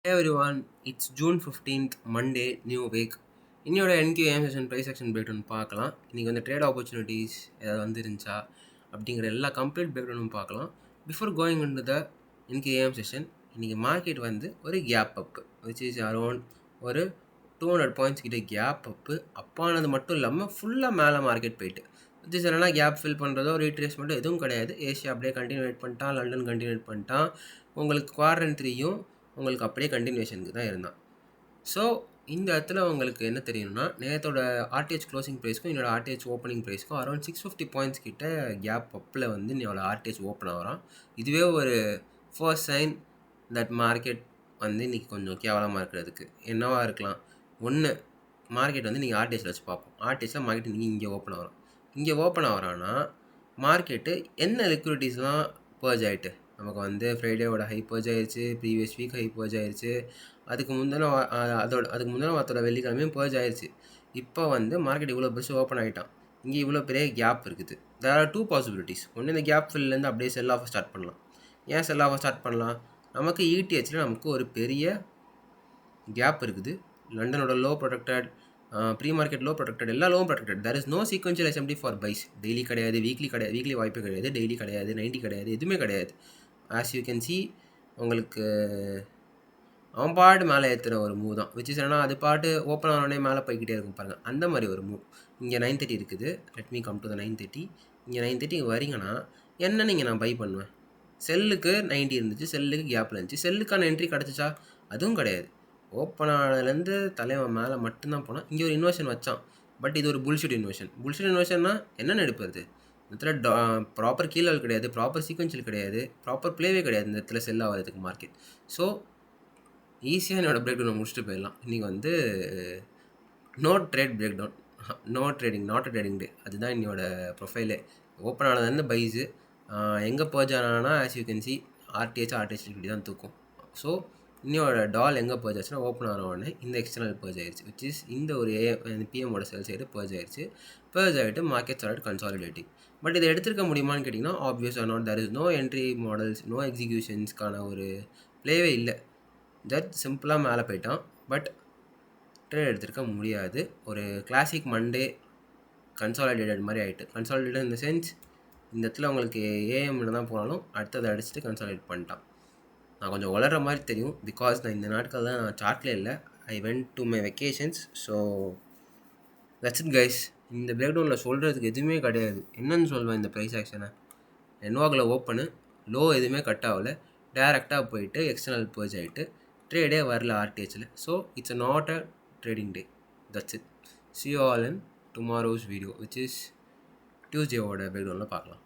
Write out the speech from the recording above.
Hey everyone, it's June 15th, Monday, new week. இன்னையோட NQAM session price action break down பார்க்கலாம். இன்றைக்கி வந்து trade opportunities ஏதாவது வந்துருந்துச்சா அப்படிங்கிற எல்லா கம்ப்ளீட் பிரேக் டவுனும் பார்க்கலாம். Before going in to the NQAM session, இன்றைக்கி மார்க்கெட் வந்து ஒரு gap up which is around ஒரு 200 பாயிண்ட்ஸ் கிட்ட கேப் அப்பு அப்பானது மட்டும் இல்லாமல் ஃபுல்லாக மேலே மார்க்கெட் போயிட்டு விச் இஸ் என்னன்னா கேப் ஃபில் பண்ணுறதோ ரீட்ரேஸ்மெண்ட்டோ எதுவும் கிடையாது. ஏஷியா அப்படியே கண்டினியூட் பண்ணிட்டான், லண்டன் கண்டினியூட் பண்ணிட்டான். உங்களுக்கு குவாட்ரண்ட் 3யும் உங்களுக்கு அப்படியே கண்டினியூஷனுக்கு தான் இருந்தான். ஸோ இந்த இடத்துல உங்களுக்கு என்ன தெரியணும்னா, நேரத்தோட ஆர்டிஹெச் க்ளோசிங் ப்ரைஸ்க்கும் என்னோட ஆர்டிஹெச் ஓப்பனிங் ப்ரைஸ்க்கும் அரௌண்ட் 650 பாயிண்ட்ஸ் கிட்ட கேப் அப்பில் வந்து என்னோட ஆர்டிஹெச் ஓப்பன் ஆகிறான். இதுவே ஒரு ஃபர்ஸ்ட் சைன் தட் மார்க்கெட் வந்து இன்றைக்கி கொஞ்சம் கேவலமாக இருக்கிறதுக்கு என்னவா இருக்கலாம். ஒன்று, மார்க்கெட் வந்து நீங்கள் ஆர்டிஹெச்சில் வச்சு பார்ப்போம். ஆர்டிஹெச்சில் மார்க்கெட் இன்றைக்கி இங்கே ஓப்பன் ஆகிறோம். இங்கே ஓப்பன் ஆகிறான்னா மார்க்கெட்டு என்ன லிக்விடிட்டிஸ்லாம் பர்ஜ் ஆகிட்டு நமக்கு வந்து ஃப்ரைடேவோட ஹை பர்ஜ் ஆயிடுச்சு, ப்ரீவியஸ் வீக் ஹை பர்ஜ் ஆயிடுச்சு, அதுக்கு முந்தின வாரத்தோட வெள்ளிக்கிழமையும் பர்ஜ் ஆயிடுச்சு. இப்போ வந்து மார்க்கெட் இவ்வளோ பெருசு ஓப்பன் ஆகிட்டான். இங்கே இவ்வளோ பெரிய கேப் இருக்குது. There are 2 possibilities. ஒன்று, இந்த கேப் ஃபில்லேருந்து அப்படியே செல் ஆஃபை ஸ்டார்ட் பண்ணலாம். ஏன் செல் ஆஃபை ஸ்டார்ட் பண்ணலாம்? நமக்கு இடிஹெச்சில் நமக்கு ஒரு பெரிய கேப் இருக்குது. லண்டனோட low protected, pre market low protected, எல்லா லோவும் protected. There is no sequential SMT for buys. Daily கிடையாது, வீக்லி கிடையாது, வீக்லி வாய்ப்பு கிடையாது, டெய்லி கிடையாது, 90 கிடையாது, எதுவுமே கிடையாது. ஆஸ் யூ கேன் சி, உங்களுக்கு அவன் பாட்டு மேலே ஏற்றுற ஒரு மூவ் தான். விச் இஸ் என்னன்னா, அது பாட்டு ஓப்பன் ஆனோடனே மேலே போய்கிட்டே இருக்கும் பாருங்கள், அந்த மாதிரி ஒரு மூவ். இங்கே 930 இருக்குது. Let me come to the 930. இங்கே 930 வரீங்கன்னா என்ன நீங்கள் நான் பை பண்ணுவேன்? செல்லுக்கு 90 இருந்துச்சு, செல்லுக்கு கேப்பில் இருந்துச்சு, செல்லுக்கான என்ட்ரி கிடச்சிச்சா? அதுவும் கிடையாது. ஓப்பன் ஆனதுலேருந்து தலைவன் மேலே மட்டும்தான் போனால் இங்கே ஒரு இன்வெர்ஷன் வச்சான். பட் இது ஒரு புல்ஷிட் இன்வெர்ஷன். புல்ஷிட் இன்வெர்ஷன்னா என்னென்னு எடுப்பது? இந்த இடத்துல ப்ராப்பர் கீழே கிடையாது, ப்ராப்பர் சீக்வென்ஷியல் கிடையாது, ப்ராப்பர் ப்ளேவே கிடையாது இந்த இடத்துல செல் ஆகிறதுக்கு மார்க்கெட். ஸோ ஈஸியாக என்னோடய பிரேக் டவுனை முடிச்சுட்டு போயிடலாம். இன்றைக்கி வந்து no trade break down, no trading, not a trading day. அதுதான் என்னோட ப்ரொஃபைலே. ஓப்பன் ஆனதுலேருந்து பைஸு எங்கே பர்ஜ் ஆனானா as you can see RTH இப்படி தான் தூக்கும். ஸோ இன்னையோட டால் எங்கே பர்ஜ் ஆச்சுன்னா ஓப்பன் ஆன உடனே இந்த எக்ஸ்டர்னல் பர்ஜ் ஆயிடுச்சு. விச் இஸ் இந்த ஒரு பிஎம்மோட செல் சைடு பர்ஜ் ஆயிடுச்சு. பர்ஜ் ஆகிட்டு மார்க்கெட் ஸ்டார்ட் கன்சாலிடேட்டிங். பட் இதை எடுத்துருக்க முடியுமான்னு கேட்டிங்கன்னா obvious or not. There is no entry models, no எக்ஸிக்யூஷன்ஸ்க்கான ஒரு ப்ளேவே இல்லை. ஜட் சிம்பிளாக மேலே போயிட்டான். பட் ட்ரேட் எடுத்துருக்க முடியாது. ஒரு கிளாசிக் மண்டே கன்சாலிடேட்டட் மாதிரி ஆகிட்டு. கன்சாலிடேட்டட் இந்த சென்ஸ், இந்த இடத்துல உங்களுக்கு ஏஎம்ல தான் போனாலும் அடுத்ததை அடிச்சுட்டு கன்சாலிடேட் பண்ணிட்டான். நான் கொஞ்சம் வளர்கிற மாதிரி தெரியும், பிகாஸ் நான் இந்த நாட்கள் தான் நான் சார்ட்லேயே இல்லை. I went to my vacations. So that's it guys. இந்த பிரேக் டவுனில் சொல்கிறதுக்கு எதுவுமே கிடையாது. என்னன்னு சொல்வேன் இந்த ப்ரைஸ் ஆக்ஷனை? என்வாகில் ஓப்பனு, லோ எதுவுமே கட் ஆகலை, டேரெக்டாக போயிட்டு எக்ஸ்டர்னல் பர்ஜ் ஆகிட்டு ட்ரேடே வரல ஆர்டிஹெச்சில். So it's not a trading day. That's it. see you all in tomorrow's video, which is Tuesday ஓட பிரேக் டவுனில் பார்க்கலாம்.